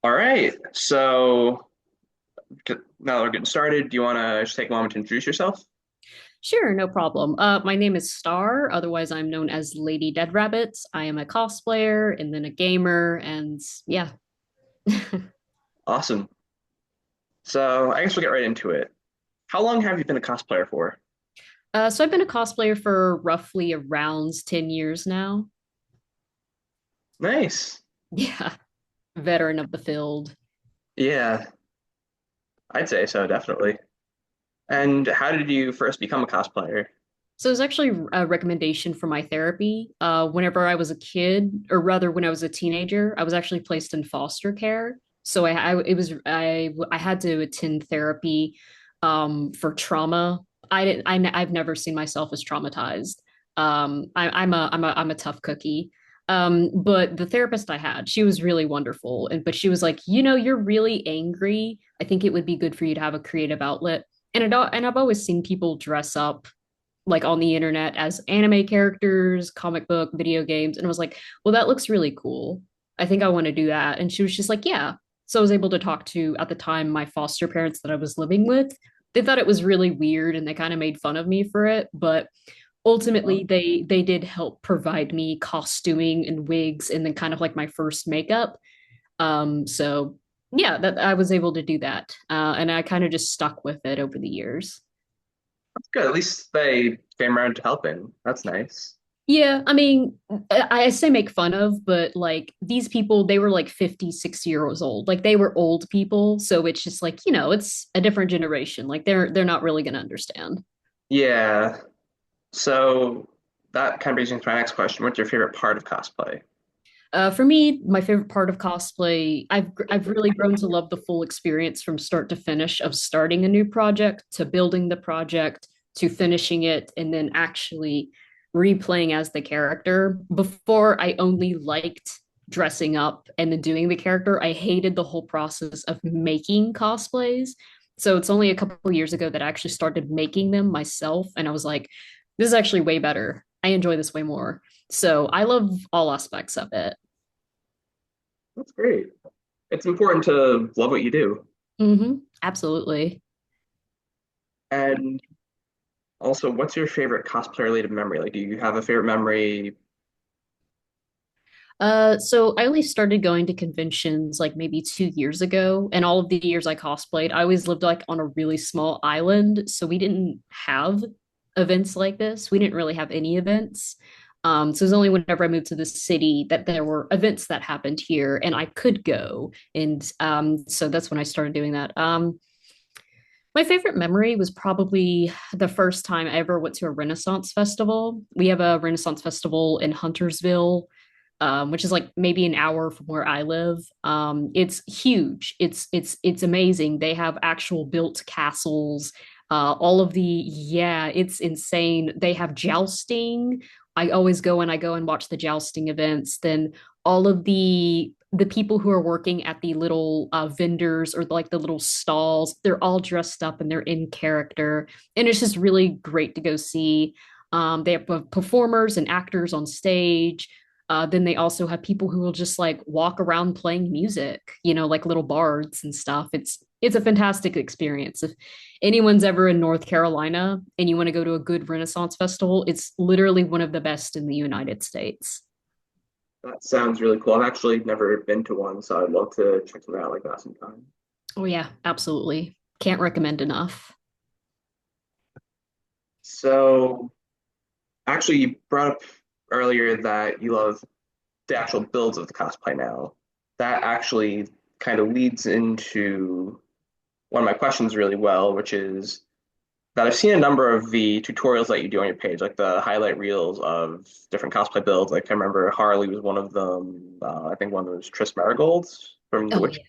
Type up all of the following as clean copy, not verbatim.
All right. Now that we're getting started, do you want to just take a moment to introduce yourself? Sure, no problem. My name is Star, otherwise I'm known as Lady Dead Rabbit. I am a cosplayer and then a gamer, and yeah. Awesome. So I guess we'll get right into it. How long have you been a cosplayer for? So I've been a cosplayer for roughly around 10 years now. Nice. Yeah, veteran of the field. Yeah, I'd say so, definitely. And how did you first become a cosplayer? So it was actually a recommendation from my therapy. Whenever I was a kid, or rather when I was a teenager, I was actually placed in foster care. So I had to attend therapy for trauma. I've never seen myself as traumatized. I'm a tough cookie. But the therapist I had, she was really wonderful, and but she was like, you're really angry. I think it would be good for you to have a creative outlet. And I've always seen people dress up like on the internet as anime characters, comic book, video games. And I was like, well, that looks really cool. I think I want to do that. And she was just like, yeah. So I was able to talk to, at the time, my foster parents that I was living with. They thought it was really weird and they kind of made fun of me for it. But ultimately they did help provide me costuming and wigs and then kind of like my first makeup. So yeah, that I was able to do that. And I kind of just stuck with it over the years. That's good. At least they came around to helping. That's nice. Yeah, I mean, I say make fun of, but like these people, they were like 50, 60 years old. Like they were old people. So it's just like, it's a different generation. Like they're not really gonna understand. Yeah. So that kind of brings me to my next question. What's your favorite part of cosplay? For me, my favorite part of cosplay, I've really grown to love the full experience from start to finish of starting a new project to building the project to finishing it and then actually replaying as the character. Before, I only liked dressing up and then doing the character. I hated the whole process of making cosplays. So it's only a couple years ago that I actually started making them myself, and I was like, this is actually way better. I enjoy this way more. So I love all aspects of it. That's great. It's important to love what you do. Absolutely. And also, what's your favorite cosplay related memory? Like, do you have a favorite memory? So I only started going to conventions like maybe 2 years ago, and all of the years I cosplayed, I always lived like on a really small island, so we didn't have events like this. We didn't really have any events. So it was only whenever I moved to the city that there were events that happened here, and I could go, and so that's when I started doing that. My favorite memory was probably the first time I ever went to a Renaissance festival. We have a Renaissance festival in Huntersville, which is like maybe an hour from where I live. It's huge. It's amazing. They have actual built castles. All of the Yeah, it's insane. They have jousting. I always go and I go and watch the jousting events. Then all of the people who are working at the little vendors or like the little stalls, they're all dressed up and they're in character, and it's just really great to go see. They have performers and actors on stage. Then they also have people who will just like walk around playing music, like little bards and stuff. It's a fantastic experience. If anyone's ever in North Carolina and you want to go to a good Renaissance festival, it's literally one of the best in the United States. That sounds really cool. I've actually never been to one, so I'd love to check them out like that sometime. Oh yeah, absolutely. Can't recommend enough. So, actually, you brought up earlier that you love the actual builds of the cosplay now. That actually kind of leads into one of my questions really well, which is that I've seen a number of the tutorials that you do on your page, like the highlight reels of different cosplay builds. Like I remember Harley was one of them. I think one was Triss Marigold from The Oh Witch. yeah.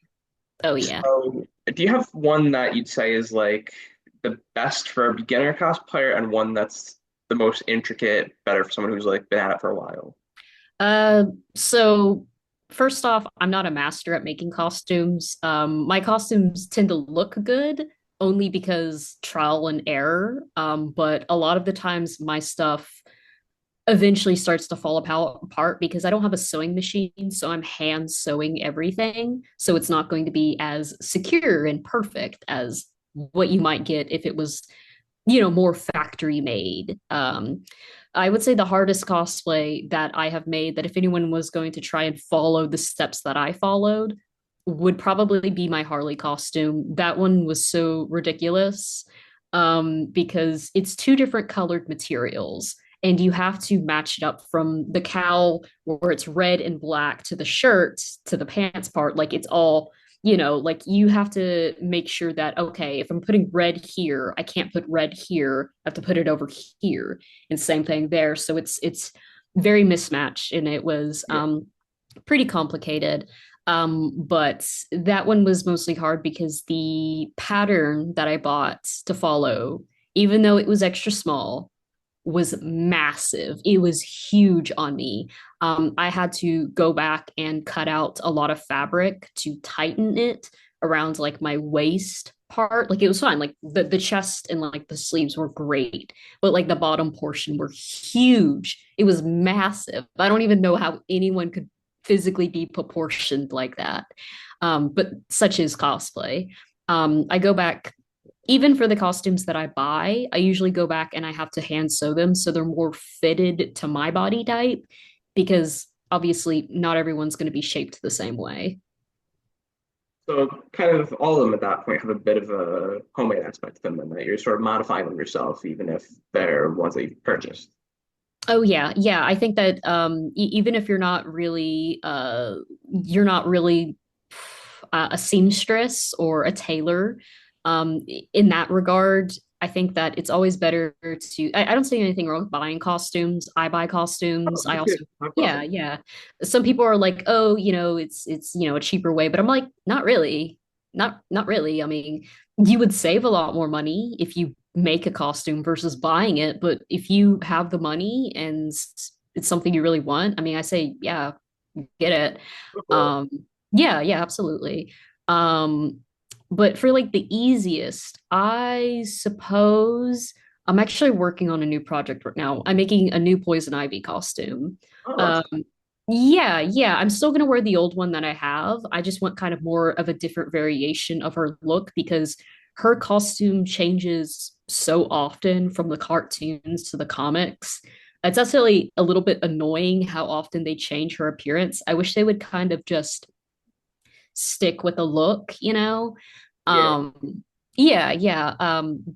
Oh yeah. So, do you have one that you'd say is like the best for a beginner cosplayer, and one that's the most intricate, better for someone who's like been at it for a while? Uh, so first off, I'm not a master at making costumes. My costumes tend to look good only because trial and error. But a lot of the times my stuff eventually starts to fall apart because I don't have a sewing machine, so I'm hand sewing everything. So it's not going to be as secure and perfect as what you might get if it was, more factory made. I would say the hardest cosplay that I have made, that if anyone was going to try and follow the steps that I followed, would probably be my Harley costume. That one was so ridiculous because it's two different colored materials and you have to match it up from the cowl where it's red and black to the shirt to the pants part. Like it's all, like you have to make sure that, okay, if I'm putting red here, I can't put red here. I have to put it over here. And same thing there. So it's very mismatched and it was Yeah. pretty complicated. But that one was mostly hard because the pattern that I bought to follow, even though it was extra small, was massive. It was huge on me. I had to go back and cut out a lot of fabric to tighten it around like my waist part. Like it was fine. Like the chest and like the sleeves were great, but like the bottom portion were huge. It was massive. I don't even know how anyone could physically be proportioned like that. But such is cosplay. I go back even for the costumes that I buy, I usually go back and I have to hand sew them so they're more fitted to my body type because obviously not everyone's going to be shaped the same way. So kind of all of them at that point have a bit of a homemade aspect to them, and that you're sort of modifying them yourself, even if they're ones that you've purchased. Oh yeah, yeah. I think that even if you're not really a seamstress or a tailor, in that regard, I think that it's always better to. I don't see anything wrong with buying costumes. I buy Oh, costumes. I me too. also, No yeah, problem. yeah. Some people are like, oh, it's a cheaper way, but I'm like, not really, not really. I mean, you would save a lot more money if you make a costume versus buying it. But if you have the money and it's something you really want, I mean, I say, yeah, get it. Go for it. Um, yeah, yeah, absolutely. Um, but for like the easiest, I suppose I'm actually working on a new project right now. I'm making a new Poison Ivy costume. Oh, Um, that's yeah, yeah, I'm still gonna wear the old one that I have. I just want kind of more of a different variation of her look because her costume changes so often from the cartoons to the comics. It's actually a little bit annoying how often they change her appearance. I wish they would kind of just stick with a look. yeah, Um, yeah, yeah.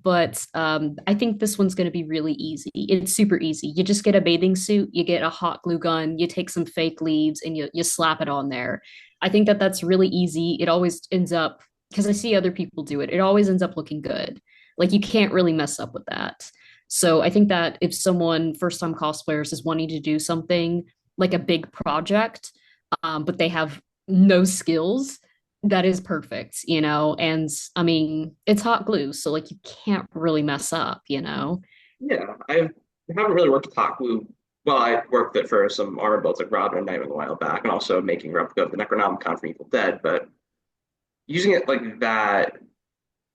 But I think this one's going to be really easy. It's super easy. You just get a bathing suit, you get a hot glue gun, you take some fake leaves, and you slap it on there. I think that that's really easy. It always ends up because I see other people do it. It always ends up looking good. Like you can't really mess up with that. So I think that if someone first time cosplayers is wanting to do something like a big project, but they have no skills, that is perfect. And I mean, it's hot glue, so like you can't really mess up. yeah. I haven't really worked with hot glue. Well, I worked it for some armor builds like Robin and Nightwing a while back, and also making a replica of the Necronomicon from Evil Dead. But using it like that,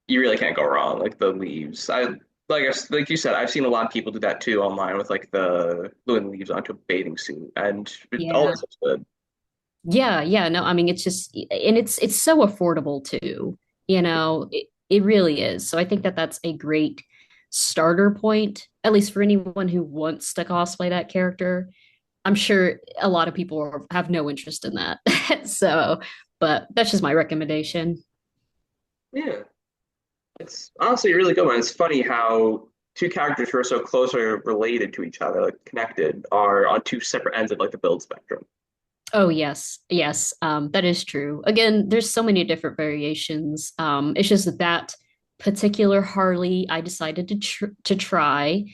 you really can't go wrong. Like the leaves, like you said, I've seen a lot of people do that too online with like the gluing leaves onto a bathing suit, and it Yeah. always looks good. Yeah, yeah, no, I mean it's just and it's so affordable too. It really is. So I think that that's a great starter point, at least for anyone who wants to cosplay that character. I'm sure a lot of people have no interest in that. So, but that's just my recommendation. Yeah, it's honestly a really good one. It's funny how two characters who are so closely related to each other, like connected, are on two separate ends of like the build spectrum. Oh yes, yes, that is true. Again, there's so many different variations. It's just that particular Harley I decided to try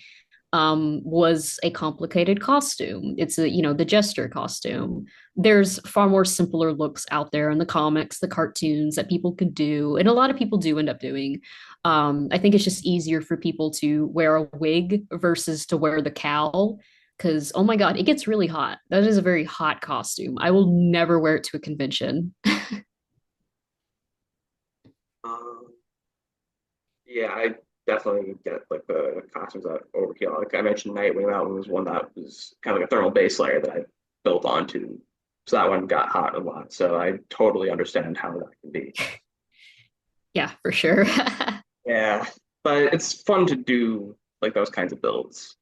was a complicated costume. It's the jester costume. There's far more simpler looks out there in the comics, the cartoons that people could do, and a lot of people do end up doing. I think it's just easier for people to wear a wig versus to wear the cowl. Because, oh my God, it gets really hot. That is a very hot costume. I will never wear it to a convention. Um, yeah, definitely get like the costumes that overkill. Like I mentioned, Nightwing, that one was one that was kind of like a thermal base layer that I built onto. So that one got hot a lot. So I totally understand how that can be. Yeah, for sure. Yeah, but it's fun to do like those kinds of builds,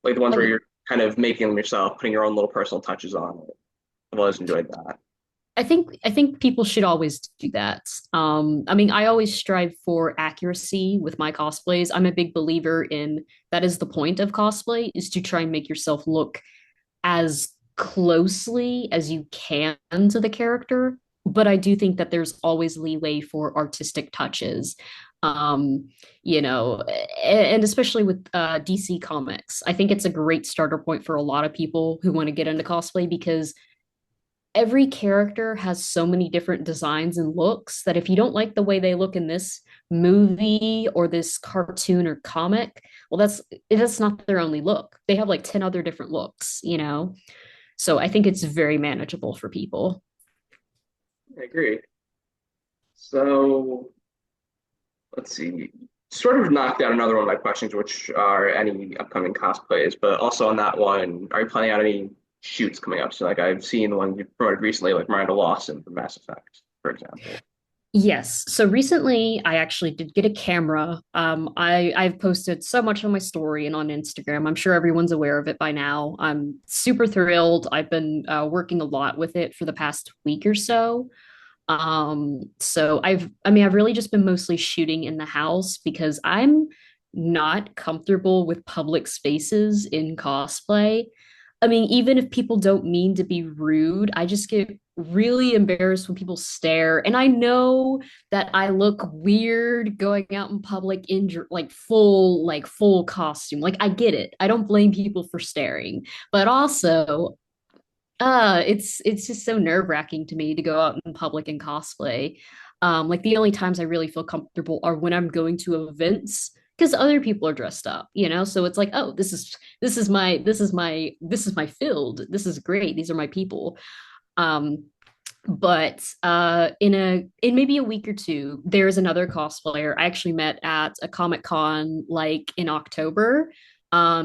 like the ones Oh where yeah. you're kind of making them yourself, putting your own little personal touches on it. I've always enjoyed that. I think people should always do that. I mean, I always strive for accuracy with my cosplays. I'm a big believer in that is the point of cosplay is to try and make yourself look as closely as you can to the character. But I do think that there's always leeway for artistic touches. Um, and especially with DC Comics, I think it's a great starter point for a lot of people who want to get into cosplay because every character has so many different designs and looks that if you don't like the way they look in this movie or this cartoon or comic, well, that's not their only look. They have like 10 other different looks. So I think it's very manageable for people. I agree. So let's see. Sort of knocked out another one of my questions, which are any upcoming cosplays, but also on that one, are you planning out any shoots coming up? So like I've seen the one you promoted recently, like Miranda Lawson from Mass Effect, for example. Yes. So recently I actually did get a camera. I've posted so much on my story and on Instagram. I'm sure everyone's aware of it by now. I'm super thrilled. I've been working a lot with it for the past week or so. So I've really just been mostly shooting in the house because I'm not comfortable with public spaces in cosplay. I mean, even if people don't mean to be rude, I just get really embarrassed when people stare. And I know that I look weird going out in public in like full costume. Like I get it. I don't blame people for staring. But also, it's just so nerve-wracking to me to go out in public and cosplay. Like the only times I really feel comfortable are when I'm going to events because other people are dressed up. So it's like, oh, this is my field. This is great. These are my people. Um, but in maybe a week or two, there's another cosplayer I actually met at a Comic Con like in October.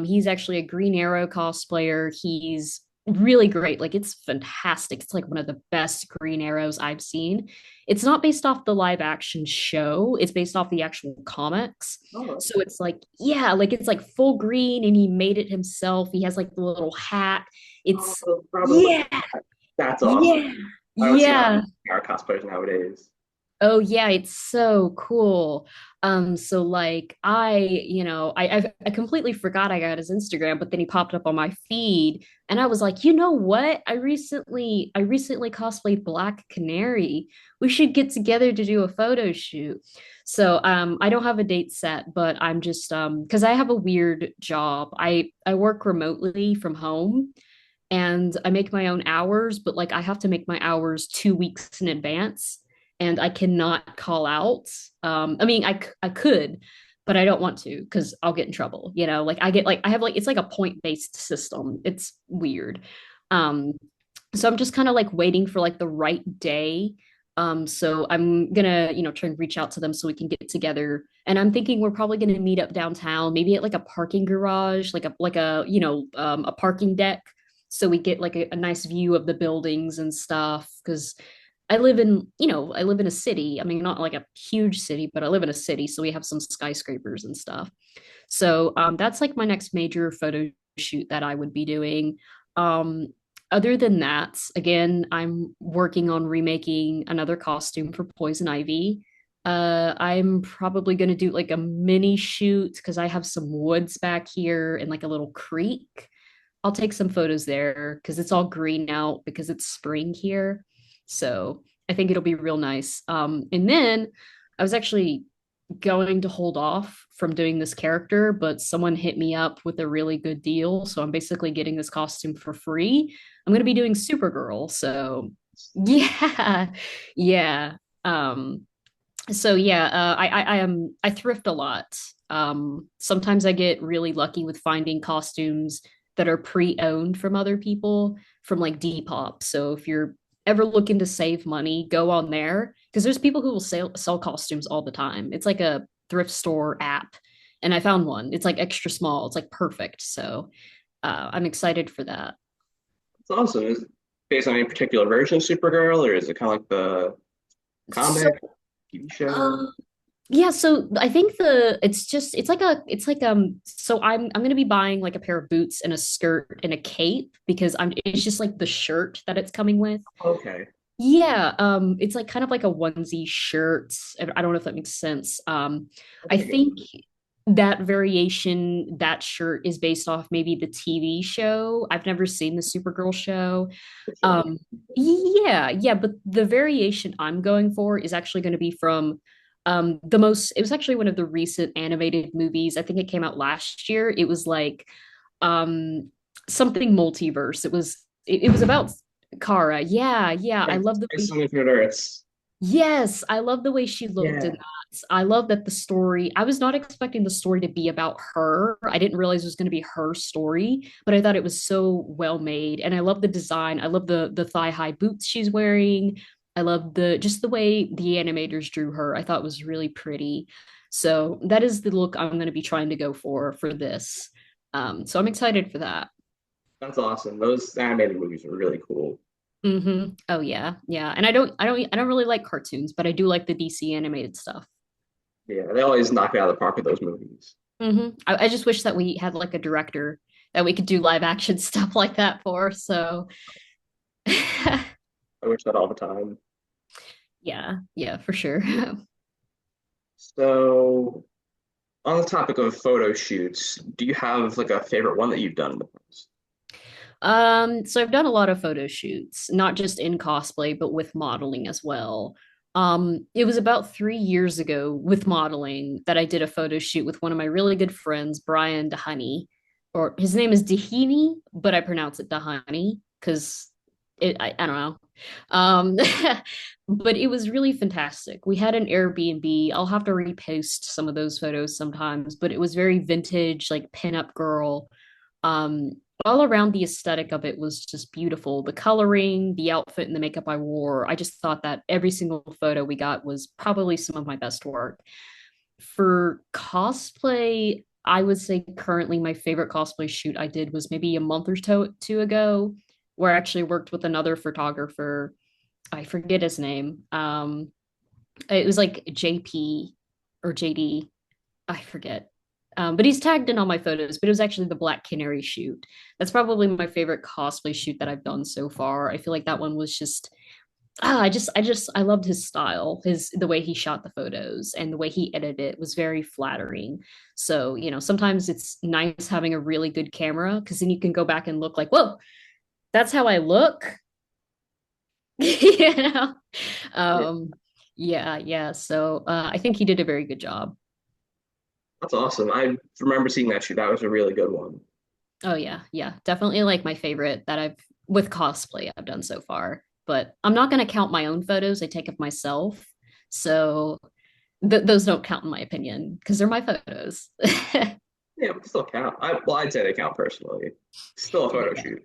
He's actually a Green Arrow cosplayer. He's really great. Like it's fantastic. It's like one of the best Green Arrows I've seen. It's not based off the live action show, it's based off the actual comics. Oh, So it's like, yeah, like it's like full green and he made it himself. He has like the little hat. It's oh, Robin with yeah, that's awesome. yeah, I don't see a lot yeah. of our cosplayers nowadays. Oh yeah, it's so cool. So like I completely forgot I got his Instagram, but then he popped up on my feed and I was like, you know what? I recently cosplayed Black Canary. We should get together to do a photo shoot. So I don't have a date set, but I'm just because I have a weird job. I work remotely from home and I make my own hours, but like I have to make my hours 2 weeks in advance and I cannot call out. I mean, I could, but I don't want to because I'll get in trouble. Like I have like it's like a point-based system. It's weird. Um, so I'm just kind of like waiting for like the right day. So I'm gonna, try and reach out to them so we can get together. And I'm thinking we're probably gonna meet up downtown, maybe at like a parking garage, like a parking deck, so we get like a nice view of the buildings and stuff. Because I live in a city. I mean, not like a huge city, but I live in a city, so we have some skyscrapers and stuff. So that's like my next major photo shoot that I would be doing. Um, Other than that, again, I'm working on remaking another costume for Poison Ivy. I'm probably going to do like a mini shoot because I have some woods back here and like a little creek. I'll take some photos there because it's all green out because it's spring here. So I think it'll be real nice. And then I was actually going to hold off from doing this character, but someone hit me up with a really good deal. So I'm basically getting this costume for free. I'm going to be doing Supergirl. So yeah, yeah. Um, so yeah, I thrift a lot. Sometimes I get really lucky with finding costumes that are pre-owned from other people from like Depop. So if you're ever looking to save money, go on there because there's people who will sell costumes all the time. It's like a thrift store app. and I found one. It's like extra small. It's like perfect. So I'm excited for that. It's awesome. Is it based on any particular version of Supergirl, or is it kind of like the So comic, TV show? uh, yeah, so I think the it's like so I'm gonna be buying like a pair of boots and a skirt and a cape because I'm it's just like the shirt that it's coming with. Okay. Yeah, it's like kind of like a onesie shirt. I don't know if that makes sense. I I think I get think that variation, that shirt is based off maybe the TV show. I've never seen the Supergirl show. the show. Um, yeah, but the variation I'm going for is actually going to be from it was actually one of the recent animated movies. I think it came out last year. It was like um something multiverse. It was about Kara. Yeah. I Yes, love the way Crisis on Infinite Earths. yes, I love the way she looked in Yeah. that. I love that the story, I was not expecting the story to be about her. I didn't realize it was going to be her story, but I thought it was so well made. And I love the design. I love the thigh-high boots she's wearing. I love the just the way the animators drew her. I thought was really pretty. So that is the look I'm going to be trying to go for this. So I'm excited for that. That's awesome. Those animated movies are really cool. Oh yeah. And I don't really like cartoons, but I do like the DC animated stuff. Yeah, they always knock it out of the park with those movies. I just wish that we had like a director that we could do live action stuff like that for. So I wish that all the time. yeah, for sure. So, on the topic of photo shoots, do you have like a favorite one that you've done in the past? So I've done a lot of photo shoots, not just in cosplay, but with modeling as well. It was about 3 years ago with modeling that I did a photo shoot with one of my really good friends, Brian Dahoney, or his name is Dahini, but I pronounce it Dahani because I don't know. Um, but it was really fantastic. We had an Airbnb. I'll have to repost some of those photos sometimes, but it was very vintage, like pinup girl. Um, all around the aesthetic of it was just beautiful. The coloring, the outfit, and the makeup I wore. I just thought that every single photo we got was probably some of my best work. For cosplay, I would say currently my favorite cosplay shoot I did was maybe a month or two ago, where I actually worked with another photographer. I forget his name. It was like JP or JD. I forget. But he's tagged in all my photos, but it was actually the Black Canary shoot. That's probably my favorite cosplay shoot that I've done so far. I feel like that one was just I loved his style, his the way he shot the photos and the way he edited it was very flattering. So, sometimes it's nice having a really good camera because then you can go back and look like, whoa, that's how I look. you know? Yeah, Um, yeah. So I think he did a very good job. that's awesome. I remember seeing that shoot. That was a really good one. Oh yeah. Definitely like my favorite that I've with cosplay I've done so far. But I'm not going to count my own photos I take of myself. So those don't count in my opinion because they're my photos. Yeah, but still count. I'd say they count personally. Still a photo Yeah. shoot.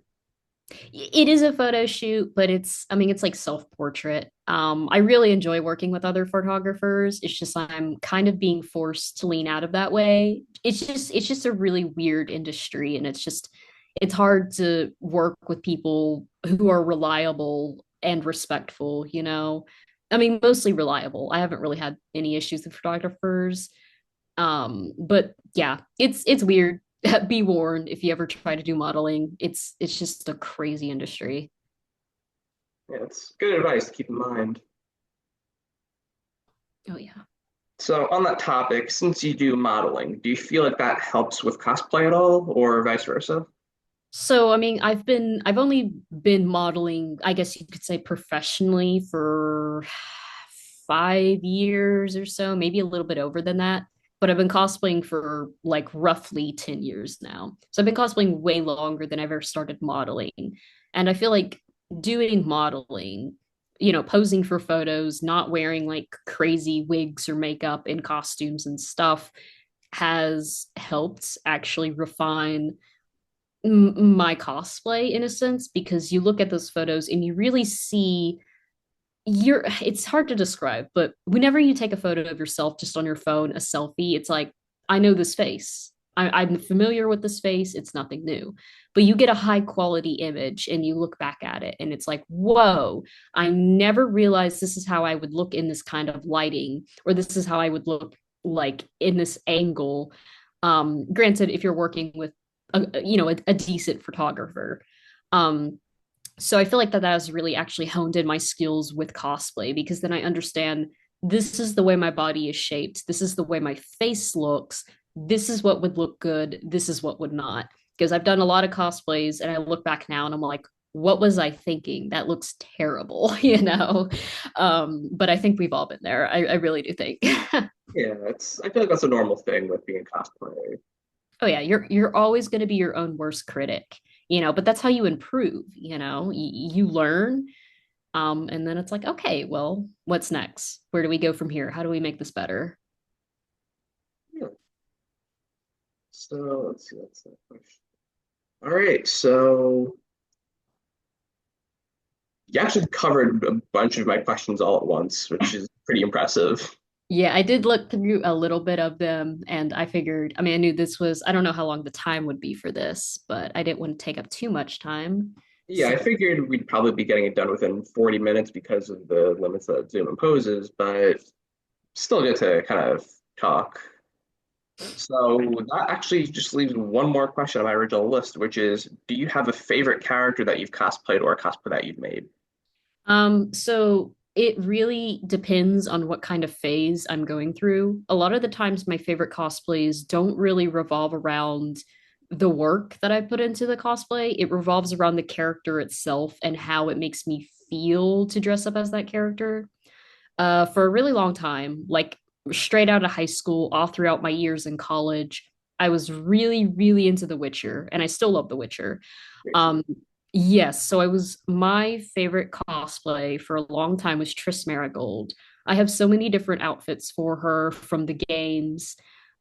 It is a photo shoot, but I mean, it's like self-portrait. I really enjoy working with other photographers. It's just I'm kind of being forced to lean out of that way. It's just a really weird industry, and it's hard to work with people who are reliable and respectful. I mean, mostly reliable. I haven't really had any issues with photographers. But yeah, it's weird. Be warned if you ever try to do modeling. It's just a crazy industry. Yeah, it's good advice to keep in mind. Oh yeah. So, on that topic, since you do modeling, do you feel like that helps with cosplay at all, or vice versa? So I mean, I've only been modeling, I guess you could say professionally for 5 years or so, maybe a little bit over than that. But I've been cosplaying for like roughly 10 years now. So I've been cosplaying way longer than I ever started modeling. And I feel like doing modeling, posing for photos, not wearing like crazy wigs or makeup and costumes and stuff has helped actually refine my cosplay in a sense because you look at those photos and you really see it's hard to describe, but whenever you take a photo of yourself just on your phone, a selfie, it's like I know this face. I'm familiar with this face. It's nothing new. But you get a high quality image and you look back at it and it's like, whoa, I never realized this is how I would look in this kind of lighting, or this is how I would look like in this angle. Granted, if you're working with a decent photographer. Um, so I feel like that has really actually honed in my skills with cosplay, because then I understand this is the way my body is shaped, this is the way my face looks, this is what would look good, this is what would not. Because I've done a lot of cosplays and I look back now and I'm like, what was I thinking? That looks terrible, you know. But I think we've all been there. I really do think. Yeah, it's I feel like that's a normal thing with being a cosplayer. Oh yeah, you're always going to be your own worst critic, you know. But that's how you improve, you know. You learn. And then it's like, okay, well, what's next? Where do we go from here? How do we make this better? Yeah. So let's see, that's that question. All right, so you actually covered a bunch of my questions all at once, which is pretty impressive. Yeah, I did look through a little bit of them and I figured, I mean, I knew this was, I don't know how long the time would be for this, but I didn't want to take up too much time. Yeah, I So, figured we'd probably be getting it done within 40 minutes because of the limits that Zoom imposes, but still good to kind of talk. So that actually just leaves one more question on my original list, which is, do you have a favorite character that you've cosplayed or a cosplay that you've made? so it really depends on what kind of phase I'm going through. A lot of the times, my favorite cosplays don't really revolve around the work that I put into the cosplay. It revolves around the character itself and how it makes me feel to dress up as that character. For a really long time, like straight out of high school, all throughout my years in college, I was really, really into The Witcher, and I still love The Witcher. Great series. Um, yes, so I was my favorite cosplay for a long time was Triss Marigold. I have so many different outfits for her from the games.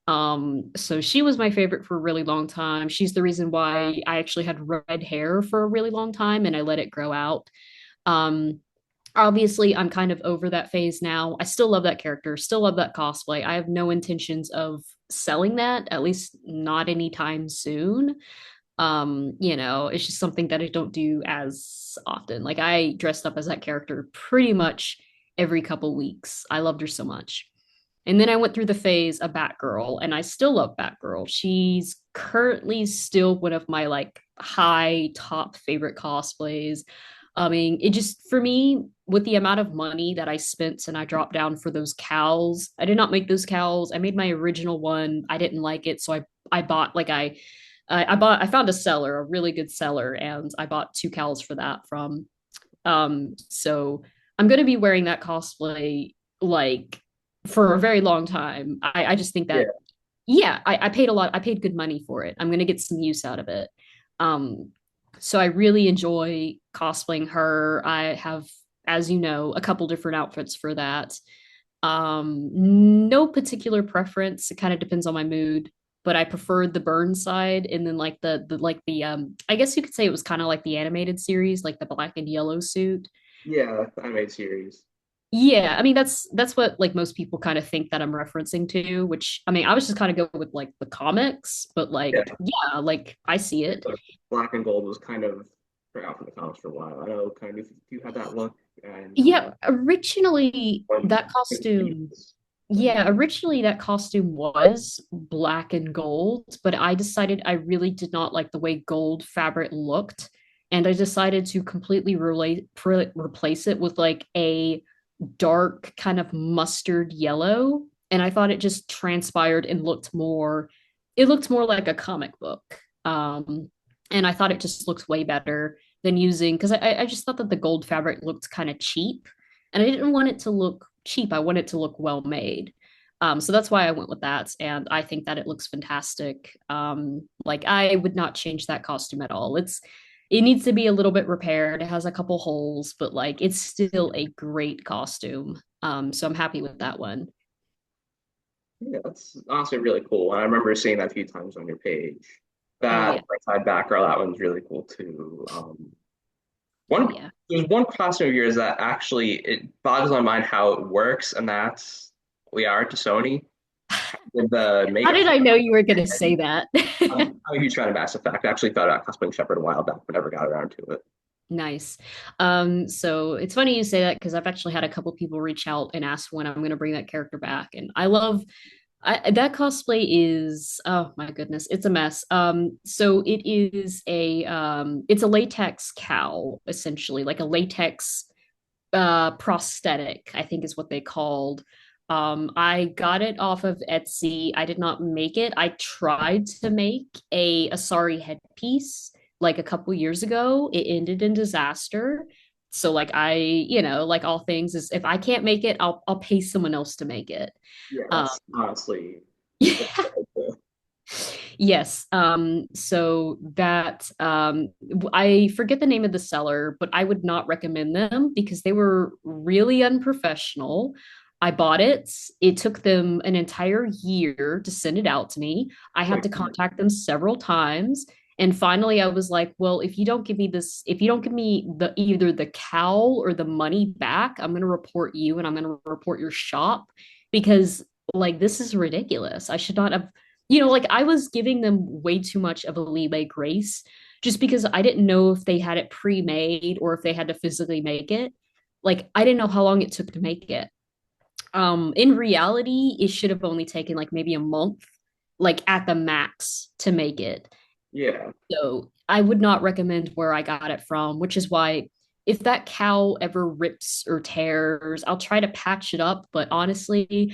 So she was my favorite for a really long time. She's the reason why I actually had red hair for a really long time and I let it grow out. Um, Obviously I'm kind of over that phase now. I still love that character, still love that cosplay. I have no intentions of selling that, at least not anytime soon. It's just something that I don't do as often. Like I dressed up as that character pretty much every couple weeks. I loved her so much. And then I went through the phase of Batgirl, and I still love Batgirl. She's currently still one of my like high top favorite cosplays. I mean, it just for me, with the amount of money that I spent and I dropped down for those cowls, I did not make those cowls. I made my original one. I didn't like it, so I bought like I found a seller, a really good seller, and I bought two cowls for that from. So I'm gonna be wearing that cosplay like for a very long time. I just think Yeah, that yeah, I paid a lot, I paid good money for it. I'm gonna get some use out of it. Um, so I really enjoy cosplaying her. I have, as you know, a couple different outfits for that. No particular preference. It kind of depends on my mood, but I preferred the burn side, and then like the I guess you could say it was kind of like the animated series, like the black and yellow suit. yeah, animated series. Yeah, I mean that's what like most people kind of think that I'm referencing to, which I mean I was just kind of going with like the comics, but Yeah, like yeah, like I see it. the black and gold was kind of out from the comics for a while. I know kind of you had that look and Yeah, originally one that costume but Yeah, originally that costume was black and gold, but I decided I really did not like the way gold fabric looked, and I decided to completely replace it with like a dark kind of mustard yellow, and I thought it just transpired and looked more like a comic book. And I thought it just looked way better than using because I just thought that the gold fabric looked kind of cheap, and I didn't want it to look cheap. I want it to look well made. So that's why I went with that, and I think that it looks fantastic. Like I would not change that costume at all. It needs to be a little bit repaired. It has a couple holes, but like it's still a great costume. So I'm happy with that one. yeah, that's honestly really cool. And I remember seeing that a few times on your page. Oh That yeah. right side background, that one's really cool too. Oh One yeah. there's one costume of yours that actually it boggles my mind how it works, and that's we are to Sony. with the How makeup. did I know you were going to say And that? I'm a huge fan of Mass Effect. I actually thought about cosplaying Shepard a while back, but never got around to it. Nice. So it's funny you say that because I've actually had a couple people reach out and ask when I'm going to bring that character back, and that cosplay is, oh my goodness, it's a mess. So it's a latex cow essentially, like a latex prosthetic, I think is what they called. I got it off of Etsy. I did not make it. I tried to make a Asari headpiece like a couple years ago. It ended in disaster. So like like all things is if I can't make it, I'll pay someone else to make it. Yeah, Um, that's honestly what yeah. I do. Yes. So that I forget the name of the seller, but I would not recommend them because they were really unprofessional. I bought it. It took them an entire year to send it out to me. I had Wait, to contact them several times. And finally I was like, well, if you don't give me the either the cowl or the money back, I'm gonna report you and I'm gonna report your shop because like this is ridiculous. I should not have like I was giving them way too much of a leeway grace just because I didn't know if they had it pre-made or if they had to physically make it. Like I didn't know how long it took to make it. In reality, it should have only taken like maybe a month, like at the max to make it. yeah, So I would not recommend where I got it from, which is why if that cow ever rips or tears, I'll try to patch it up. But honestly,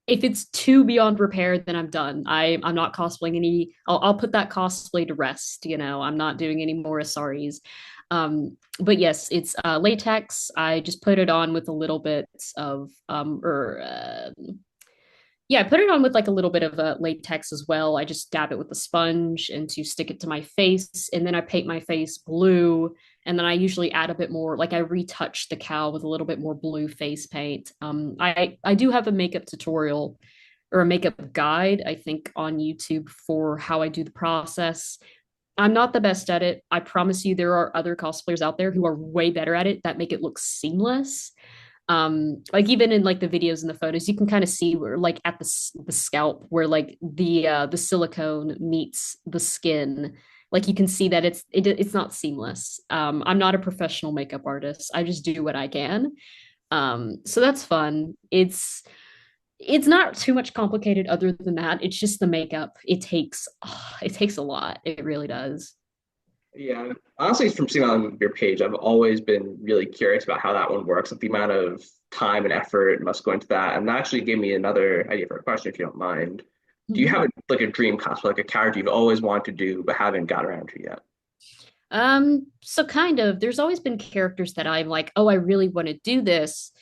if it's too beyond repair, then I'm done. I'm not cosplaying any. I'll put that cosplay to rest. I'm not doing any more Asaris. But yes, it's latex. I just put it on with a little bit of or yeah, I put it on with like a little bit of latex as well. I just dab it with a sponge and to stick it to my face, and then I paint my face blue, and then I usually add a bit more. Like I retouch the cow with a little bit more blue face paint. I do have a makeup tutorial or a makeup guide, I think, on YouTube for how I do the process. I'm not the best at it. I promise you, there are other cosplayers out there who are way better at it that make it look seamless. Like even in like the videos and the photos you can kind of see where like at the scalp where like the silicone meets the skin, like you can see that it's not seamless. I'm not a professional makeup artist, I just do what I can. So that's fun. It's not too much complicated other than that. It's just the makeup. It takes a lot, it really does. yeah. Honestly, from seeing on your page, I've always been really curious about how that one works, like the amount of time and effort must go into that. And that actually gave me another idea for a question, if you don't mind. Do you Mhm. have like a dream cosplay, like a character you've always wanted to do but haven't got around to yet? So kind of, there's always been characters that I'm like, oh, I really want to do this.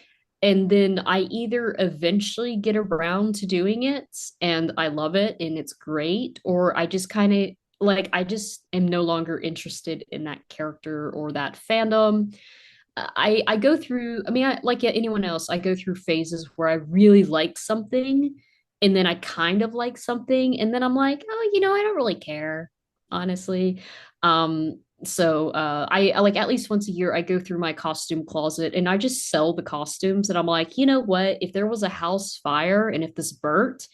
And then I either eventually get around to doing it and I love it and it's great, or I just kind of like, I just am no longer interested in that character or that fandom. I go through, I mean, like anyone else, I go through phases where I really like something and then I kind of like something and then I'm like, oh, I don't really care, honestly. I like at least once a year I go through my costume closet and I just sell the costumes and I'm like, you know what? If there was a house fire and if this burnt,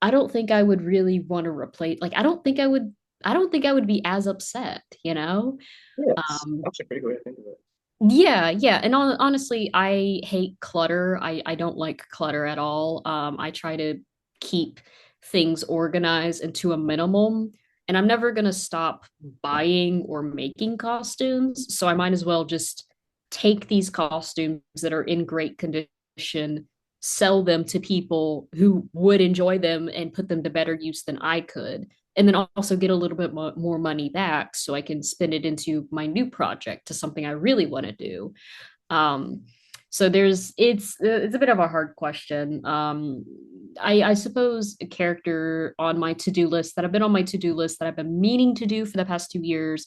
I don't think I would really want to replace like I don't think I would be as upset, you know? Yeah, it's Um, actually a pretty good way to think of it. yeah, yeah. And honestly, I hate clutter. I don't like clutter at all. I try to keep things organized and to a minimum. And I'm never going to stop buying or making costumes. So I might as well just take these costumes that are in great condition, sell them to people who would enjoy them and put them to better use than I could, and then also get a little bit more money back so I can spend it into my new project to something I really want to do. Um, so it's a bit of a hard question. I suppose a character on my to-do list that I've been on my to-do list that I've been meaning to do for the past 2 years,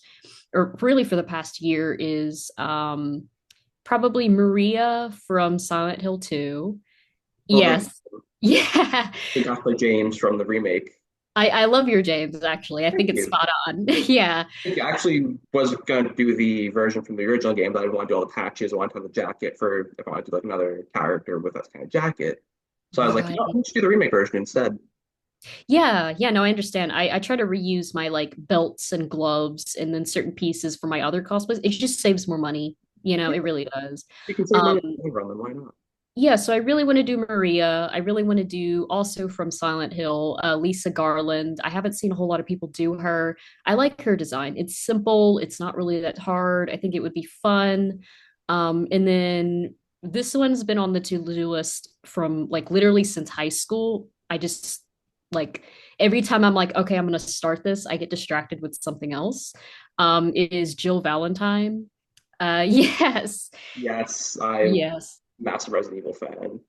or really for the past year, is probably Maria from Silent Hill 2. Love her. Yes. Yeah. The cosplay James from the remake. I love your James, actually. I Thank think it's you. spot on. Yeah. I actually was going to do the version from the original game, but I didn't want to do all the patches. I wanted to have the jacket for if I wanted to do like another character with that kind of jacket. So I was like, Right. let's do the remake version instead. Yeah, yeah, no, I understand. I try to reuse my like belts and gloves and then certain pieces for my other cosplays. It just saves more money. Yeah, It really does. you can save money in Um, the long run, then why not? yeah, so I really want to do Maria. I really want to do also from Silent Hill, Lisa Garland. I haven't seen a whole lot of people do her. I like her design. It's simple, it's not really that hard. I think it would be fun. And then this one's been on the to-do list from like literally since high school. I just like every time I'm like, okay, I'm gonna start this, I get distracted with something else. It is Jill Valentine. Yes, Yes, I'm yes. a massive Resident Evil fan.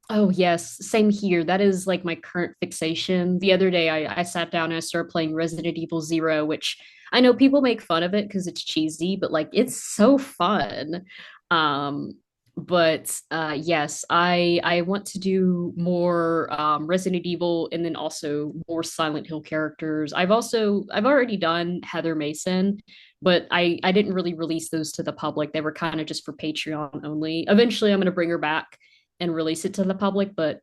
Oh, yes. Same here. That is like my current fixation. The other day, I sat down and I started playing Resident Evil Zero, which I know people make fun of it because it's cheesy, but like it's so fun. Um, but yes, I want to do more Resident Evil and then also more Silent Hill characters. I've already done Heather Mason, but I didn't really release those to the public. They were kind of just for Patreon only. Eventually, I'm going to bring her back and release it to the public, but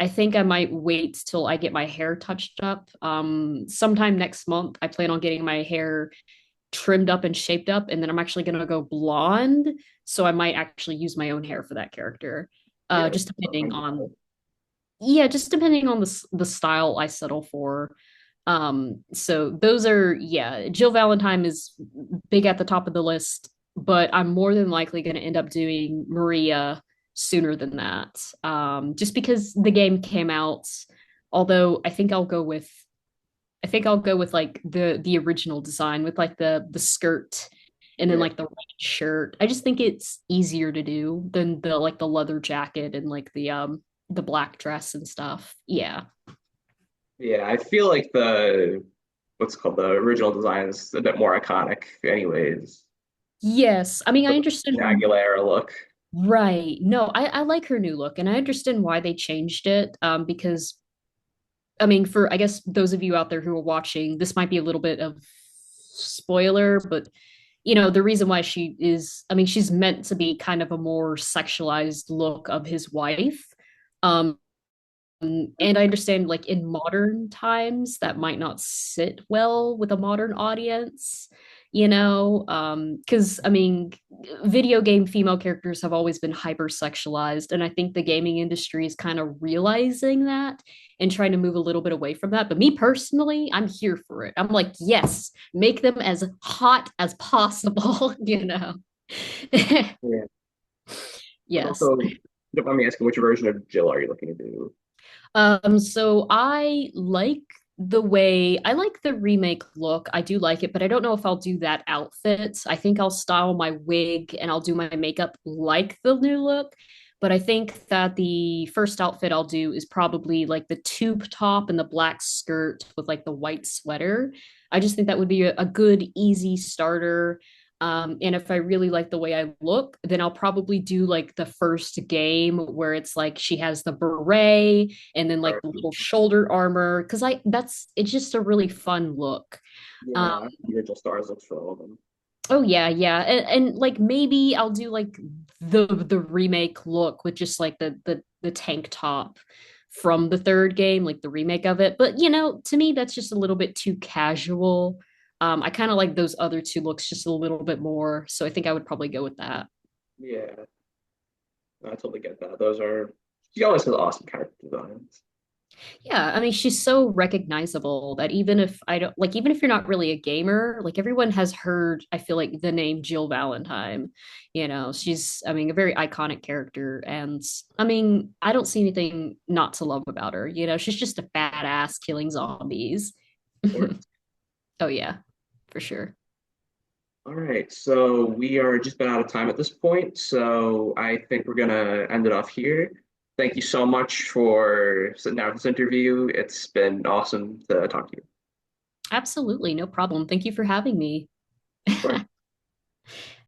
I think I might wait till I get my hair touched up. Sometime next month, I plan on getting my hair trimmed up and shaped up, and then I'm actually gonna go blonde. So I might actually use my own hair for that character. Yeah, Just depending on just depending on the style I settle for. So those are Jill Valentine is big at the top of the list, but I'm more than likely going to end up doing Maria sooner than that. Just because the game came out, although I think I'll go with like the original design with like the skirt and then yeah, like the red shirt. I just think it's easier to do than the like the leather jacket and like the black dress and stuff. Yeah. yeah. I feel like the what's it called the original design is a bit more iconic, anyways. Yes. I mean, I The understand her. Aguilera look. Right. No, I like her new look and I understand why they changed it. Because I mean, for I guess those of you out there who are watching, this might be a little bit of spoiler, but the reason why I mean, she's meant to be kind of a more sexualized look of his wife. Um, and I understand, like, in modern times, that might not sit well with a modern audience, because I mean, video game female characters have always been hypersexualized, and I think the gaming industry is kind of realizing that and trying to move a little bit away from that. But me personally, I'm here for it. I'm like, yes, make them as hot as possible, Yeah, but Yes. also, don't mind me asking, which version of Jill are you looking to do? So I like the remake look. I do like it, but I don't know if I'll do that outfit. I think I'll style my wig and I'll do my makeup like the new look. But I think that the first outfit I'll do is probably like the tube top and the black skirt with like the white sweater. I just think that would be a good, easy starter. And if I really like the way I look, then I'll probably do like the first game where it's like she has the beret and then like Or, the little shoulder armor because I that's it's just a really fun look. Um, yeah, the original stars looks for all of them. oh yeah, yeah, and like maybe I'll do like the remake look with just like the tank top from the third game, like the remake of it. But to me, that's just a little bit too casual. I kind of like those other two looks just a little bit more, so I think I would probably go with that. Yeah, I totally get that. Those are she always has awesome character designs. Yeah, I mean, she's so recognizable that even if I don't like, even if you're not really a gamer, like everyone has heard, I feel like the name Jill Valentine. She's, I mean, a very iconic character. And I mean, I don't see anything not to love about her. She's just a badass killing zombies. Of course. Oh, yeah, for sure. All right, so we are just about out of time at this point, so I think we're gonna end it off here. Thank you so much for sitting down for this interview. It's been awesome to talk to you. Absolutely, no problem. Thank you for having me. Of course.